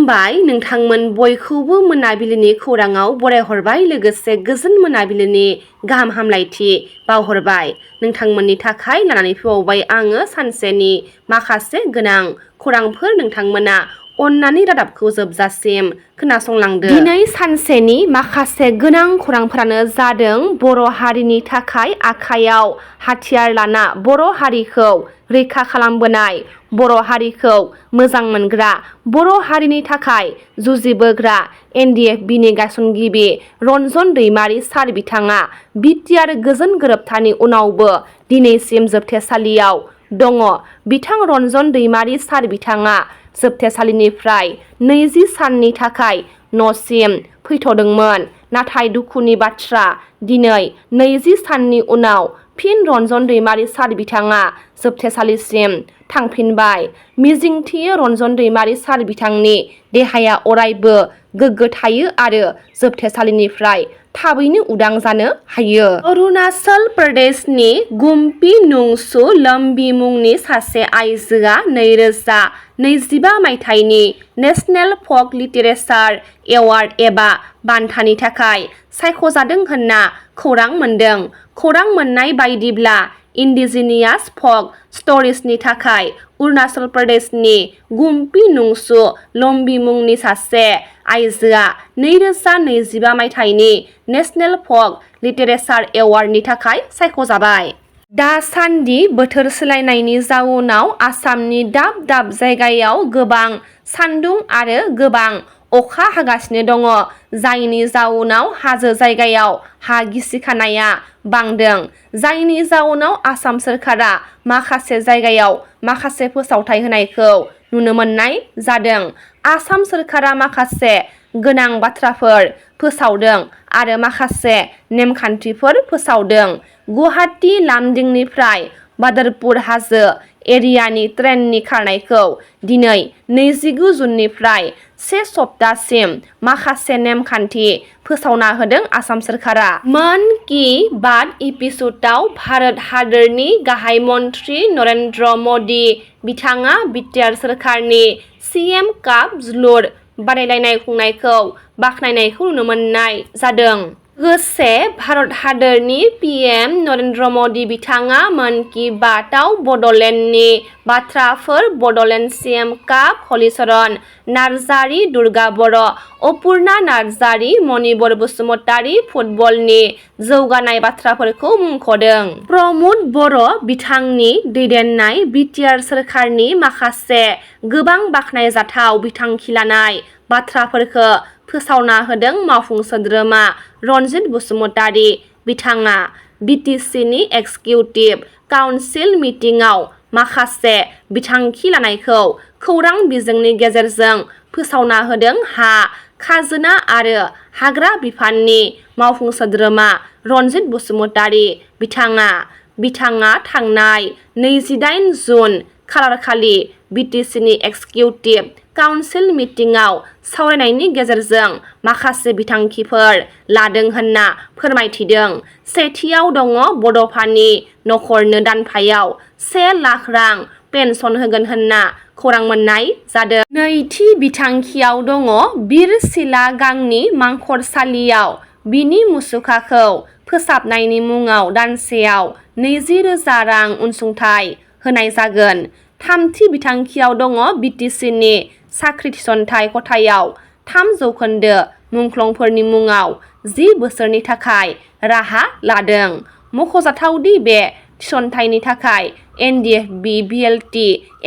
खुलुमबाय नोंथांमोन बयखौबो मोनाबिलिनि खौराङाव बरायहरबाय लोगोसे गोजोन मोनाबिलिनि गाहाम हामलायथि बावहरबाय नोंथांमोननि थाखाय लानानै फैबावबाय आङो सानसेनि माखासे गोनां खौरांफोर नोंथांमोना अन्नानै रादाबखौ जोबजासिम खोनासंलांदो। दिनै सानसेनि माखासे गोनां खौरांफोरानो जादों बर' हारिनि थाखाय आखायाव हाथियार लाना बर' हारिखौ रैखा खालामबोनाय, बर' हारिखौ मोजां मोनग्रा, बर' हारिनि थाखाय जुजिबोग्रा NDFB नि गायसनगिरि रन्जन दैमारि सार बिथाङा बिटिआर गोजोन गोरोबथानि उनावबो दिनैसिम जोबथेसालियाव दङ। बिथां रन्जन दैमारि सार बिथाङा जोबथेसालिनिफ्राय 20 साननि थाखाय न'सिम फैथ'दोंमोन। नाथाय दुखुनि बाथ्रा दिनै 20 साननि उनाव फिन रन्जन दैमारि सार बिथाङा जोबथेसालिसिम थांफिनबाय। मिजिंथियो रन्जन दैमारि सार बिथांनि देहाया अरायबो गोग्गो थायो आरो जोबथेसालिनिफ्राय थाबैनो उदां जानो हायो। अरुणाचल प्रदेशनि गुम्पि नङसुलम्बि मुंनि सासे आइजोआ 2025 मायथाइनि नेशनेल फक लिटारेचार एवार्ड एबा बान्थानि थाखाय सायख'जादों होनना खौरां मोन्दों। खौरां मोननाय बायदिब्ला इन्डिजिनियास फक स्ट'रिजनि थाखाय अरुणाचल प्रदेशनि गुम्पि नङसुलम्बि मुंनि सासे आइजोआ 2025 मायथाइनि नेशनेल फक लिटारेचार एवार्डनि थाखाय सायख'जाबाय। दासान्दि बोथोर सोलायनायनि जाउनाव आसामनि दाब दाब जायगायाव गोबां सान्दुं आरो गोबां अखा हागासिनो दङ, जायनि जाउनाव हाजो जायगायाव हा गिसिखानाया बांदों। जायनि जाउनाव आसाम सोरखारा माखासे जायगायाव माखासे फोसावथाय होनायखौ नुनो मोननाय जादों। आसाम सोरखारा माखासे गोनां बाथ्राफोर फोसावदों आरो माखासे नेमखान्थिफोर फोसावदों। गुवाहाटी लामदिंनिफ्राय बादरपुर हाजो एरियानि ट्रेननि खारनायखौ दिनै 29 जुननिफ्राय 1 सप्तासिम माखासे नेमखान्थि फोसावना होदों आसाम सोरखारा। मन की बात एपिसडआव भारत हादरनि गाहाय मन्त्रि नरेन्द्र मदि बिथाङा बिटिआर सोरखारनि CM काप जोलुर बादायलायनाय खुंनायखौ बाख्नायनायखौ नुनो मोननाय जादों। लोगोसे भारत हादरनि PM नरेन्द्र मदि बिथाङा मन की बातआव बड'लेण्डनि बाथ्राफोर बड'लेण्ड CM काप हलिचरन नार्जारि, दुर्गा बर', अपुर्णा नार्जारि, मणिवर बसुमतारि फुटबलनि जौगानाय बाथ्राफोरखौ मुंख'दों। प्रमद बर' बिथांनि दैदेननाय बिटिआर सोरखारनि माखासे गोबां बाख्नायजाथाव बिथांखि लानाय बाथ्राफोरखौ फोसावना होदों मावफुं सोद्रोमा रनजित बसुमतारि बिथाङा BTCनि एक्जिकिउटिभ काउन्सिल मिटिंआव माखासे बिथांखि लानायखौ खौरां बिजोंनि गेजेरजों फोसावना होदों। हा खाजोना आरो हाग्रा बिफाननि मावफुं सोद्रोमा रनजित बसुमतारि बिथाङा थांनाय 28 जुन खालारखालि BTCनि एक्जिकिउटिभ काउन्सिल मिटिंआव सावरायनायनि गेजेरजों माखासे बिथांखिफोर लादों होनना फोरमायथिदों। सेथियाव दङ बड'फानि नखरनो दानफायाव 1 लाख रां पेन्सन होगोन होनना खौरां मोननाय जादों। नैथि बिथांखियाव दङ बिरसिला गांनि मांखरसालियाव बिनि मुसुखाखौ फोसाबनायनि मुङाव दानसेयाव 20,000 रां अनसुंथाइ होनाय जागोन। थामथि बिथांखियाव दङ BTCनि साख्रि थिसनथाइ खथायाव 3% मुंख्लंफोरनि मुङाव 10 बोसोरनि थाखाय राहा लादों। मख'जाथावदि बे थिसनथाइनि थाखाय NDFB BLT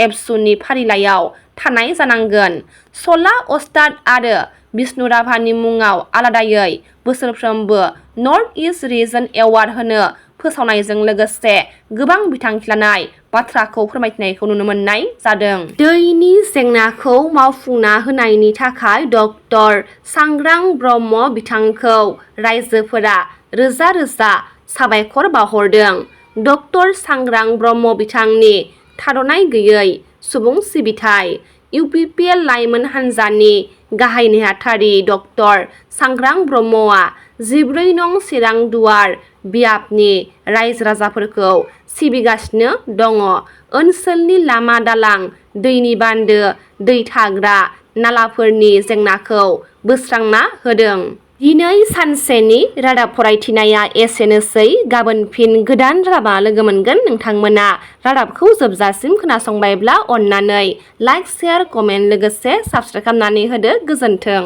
एबसुनि फारिलाइयाव थानाय जानांगोन। शला अस्ताद आरो बिष्णु राभानि मुङाव आलादायै बोसोरफ्रोमबो नर्थ इस्ट रिजन एवार्ड होनो फोसावनायजों लोगोसे गोबां बिथांखि लानाय बाथ्राखौ फोरमायथिनायखौ नुनो मोननाय जादों। दैनि जेंनाखौ मावफुंना होनायनि थाखाय डक्टर सांग्रां ब्रह्म बिथांखौ रायजोफोरा रोजा रोजा साबायखर बावहरदों। डक्टर सांग्रां ब्रह्म बिथांनि थाद'नाय गैयै सुबुं सिबिथाइ। UPPL लाइमोन हान्जानि गाहाय नेहाथारि डक्टर सांग्रां ब्रह्मआ 14 नं चिरां दुवार बियाबनि रायजो राजाफोरखौ सिबिगासिनो दङ। ओनसोलनि लामा दालां, दैनि बान्दो, दै थाग्रा नालाफोरनि जेंनाखौ बोस्रांना होदों। दिनै सानसेनि रादाब फरायथिनाया एसेनोसै। गाबोन फिन गोदान रादाबा लोगो मोनगोन। नोंथांमोना रादाबखौ जोबजासिम खोनासंबायब्ला अननानै लाइक, शेयार, कमेन्ट लोगोसे साबस्क्राइब खालामनानै होदो। गोजोन्थों।